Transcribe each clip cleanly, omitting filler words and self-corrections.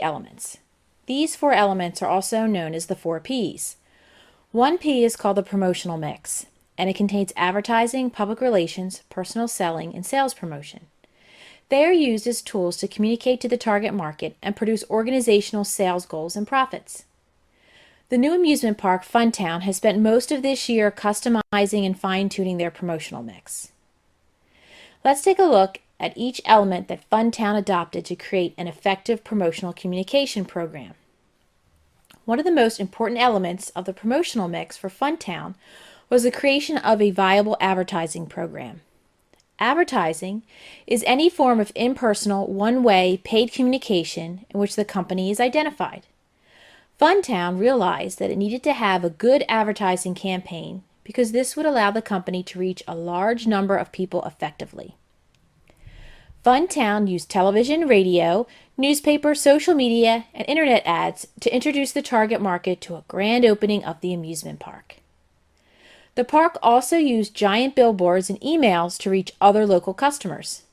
elements. These 4 elements are also known as the 4 Ps. One P is called the promotional mix, and it contains advertising, public relations, personal selling, and sales promotion. They are used as tools to communicate to the target market and produce organizational sales goals and profits. The new amusement park, Funtown, has spent most of this year customizing and fine-tuning their promotional mix. Let's take a look at each element that Funtown adopted to create an effective promotional communication program. One of the most important elements of the promotional mix for Funtown was the creation of a viable advertising program. Advertising is any form of impersonal, one-way, paid communication in which the company is identified. Funtown realized that it needed to have a good advertising campaign because this would allow the company to reach a large number of people effectively. Funtown used television, radio, newspaper, social media, and internet ads to introduce the target market to a grand opening of the amusement park. The park also used giant billboards and emails to reach other local customers.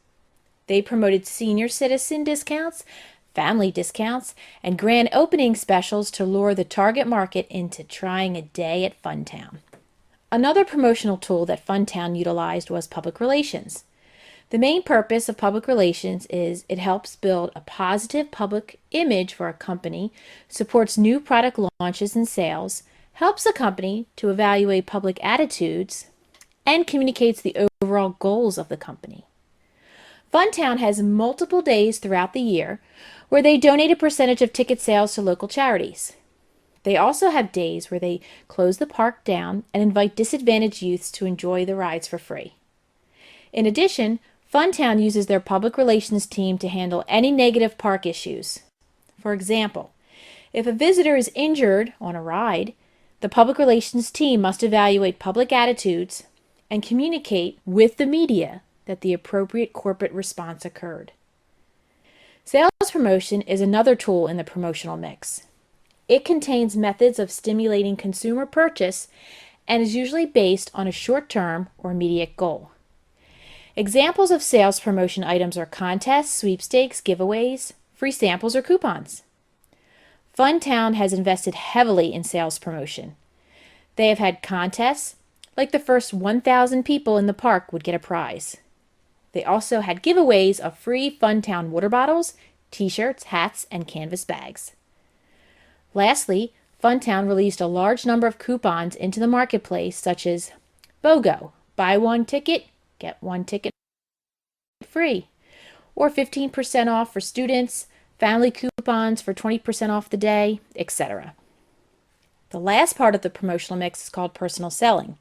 They promoted senior citizen discounts, family discounts, and grand opening specials to lure the target market into trying a day at Funtown. Another promotional tool that Funtown utilized was public relations. The main purpose of public relations is it helps build a positive public image for a company, supports new product launches and sales, helps a company to evaluate public attitudes, and communicates the overall goals of the company. Funtown has multiple days throughout the year where they donate a percentage of ticket sales to local charities. They also have days where they close the park down and invite disadvantaged youths to enjoy the rides for free. In addition, Funtown uses their public relations team to handle any negative park issues. For example, if a visitor is injured on a ride, the public relations team must evaluate public attitudes and communicate with the media that the appropriate corporate response occurred. Sales promotion is another tool in the promotional mix. It contains methods of stimulating consumer purchase and is usually based on a short-term or immediate goal. Examples of sales promotion items are contests, sweepstakes, giveaways, free samples, or coupons. Funtown has invested heavily in sales promotion. They have had contests, like the first 1,000 people in the park would get a prize. They also had giveaways of free Funtown water bottles, t-shirts, hats, and canvas bags. Lastly, Funtown released a large number of coupons into the marketplace, such as BOGO, buy one ticket, get one ticket free, or 15% off for students, family coupons for 20% off the day, etc. The last part of the promotional mix is called personal selling.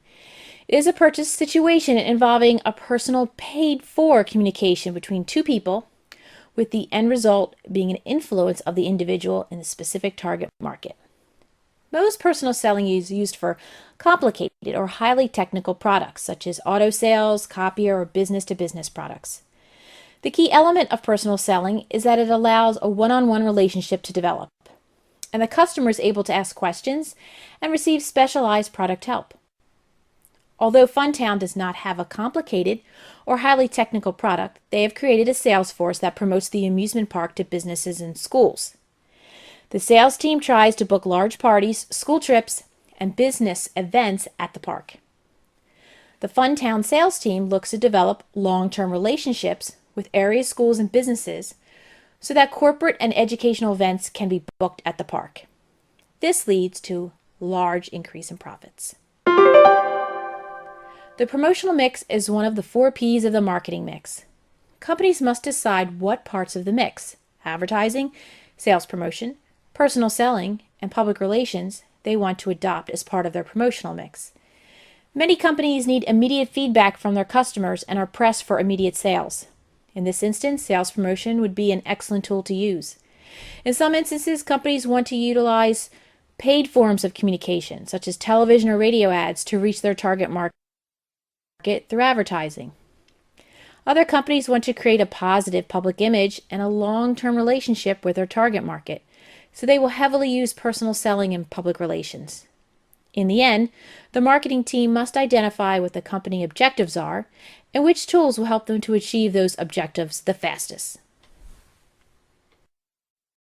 It is a purchase situation involving a personal paid-for communication between two people, with the end result being an influence of the individual in the specific target market. Most personal selling is used for complicated or highly technical products, such as auto sales, copier, or business-to-business products. The key element of personal selling is that it allows a one-on-one relationship to develop, and the customer is able to ask questions and receive specialized product help. Although Funtown does not have a complicated or highly technical product, they have created a sales force that promotes the amusement park to businesses and schools. The sales team tries to book large parties, school trips, and business events at the park. The Funtown sales team looks to develop long-term relationships with area schools and businesses so that corporate and educational events can be booked at the park. This leads to large increase in profits. The promotional mix is one of the 4 Ps of the marketing mix. Companies must decide what parts of the mix, advertising, sales promotion, personal selling, and public relations, they want to adopt as part of their promotional mix. Many companies need immediate feedback from their customers and are pressed for immediate sales. In this instance, sales promotion would be an excellent tool to use. In some instances, companies want to utilize paid forms of communication, such as television or radio ads, to reach their target market through advertising. Other companies want to create a positive public image and a long-term relationship with their target market, so they will heavily use personal selling and public relations. In the end, the marketing team must identify what the company objectives are and which tools will help them to achieve those objectives the fastest.